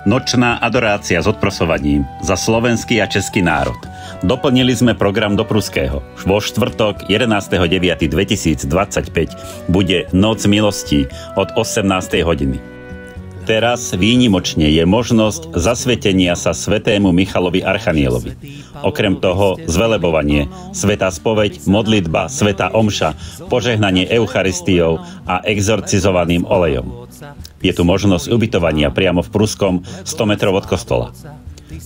Nočná adorácia s odprosovaním za slovenský a český národ. Doplnili sme program do pruského. Vo štvrtok 11.9.2025 bude Noc milostí od 18. hodiny. Teraz výnimočne je možnosť zasvetenia sa svätému Michalovi Archanielovi. Okrem toho zvelebovanie, svätá spoveď, modlitba, svätá omša, požehnanie Eucharistiou a exorcizovaným olejom. Je tu možnosť ubytovania priamo v Pruskom 100 metrov od kostola.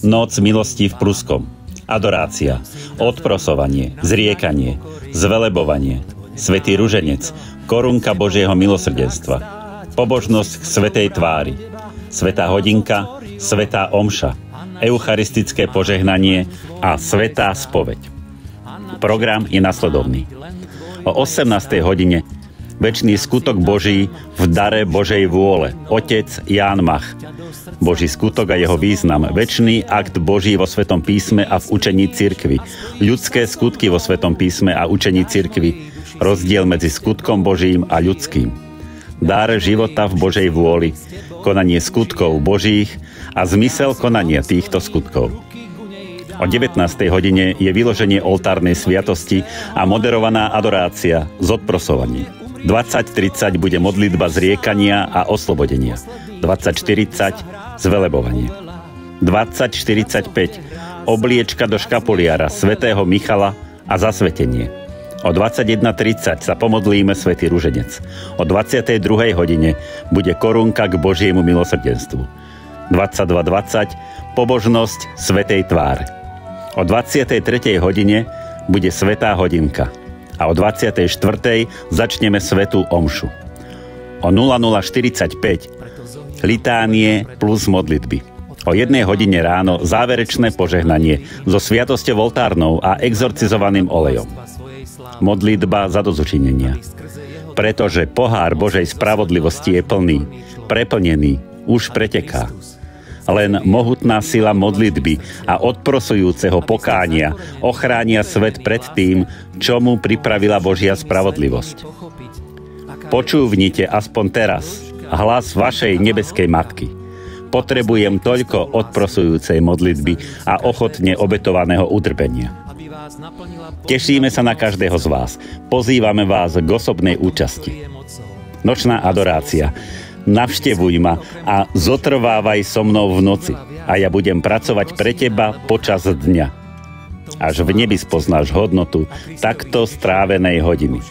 Noc milostí v Pruskom. Adorácia, odprosovanie, zriekanie, zvelebovanie, svätý ruženec, korunka Božieho milosrdenstva, pobožnosť k svätej tvári, svätá hodinka, svätá omša, eucharistické požehnanie a svätá spoveď. Program je nasledovný. O 18. hodine Večný skutok Boží v dare Božej vôle, otec Ján Mach. Boží skutok a jeho význam, večný akt Boží vo Svetom písme a v učení cirkvi, ľudské skutky vo Svetom písme a učení cirkvi, rozdiel medzi skutkom Božím a ľudským. Dar života v Božej vôli, konanie skutkov Božích a zmysel konania týchto skutkov. O 19. hodine je vyloženie oltárnej sviatosti a moderovaná adorácia z odprosovaním. 20:30 bude modlitba zriekania a oslobodenia. 20:40 zvelebovanie. 20:45 obliečka do škapuliara svätého Michala a zasvetenie. O 21:30 sa pomodlíme svätý ruženec. O 22. hodine bude korunka k Božiemu milosrdenstvu. 22:20 pobožnosť svätej tváre. O 23. hodine bude svätá hodinka. A o 24. začneme svätú omšu. O 00:45 litánie plus modlitby. O 1 hodine ráno záverečné požehnanie so sviatosťou oltárnou a exorcizovaným olejom. Modlitba za dozučinenia. Pretože pohár Božej spravodlivosti je plný, preplnený, už preteká. Len mohutná sila modlitby a odprosujúceho pokánia ochránia svet pred tým, čo mu pripravila Božia spravodlivosť. Počúvnite aspoň teraz hlas vašej nebeskej matky. Potrebujem toľko odprosujúcej modlitby a ochotne obetovaného utrpenia. Tešíme sa na každého z vás. Pozývame vás k osobnej účasti. Nočná adorácia. Navštevuj ma a zotrvávaj so mnou v noci a ja budem pracovať pre teba počas dňa. Až v nebi spoznáš hodnotu takto strávenej hodiny.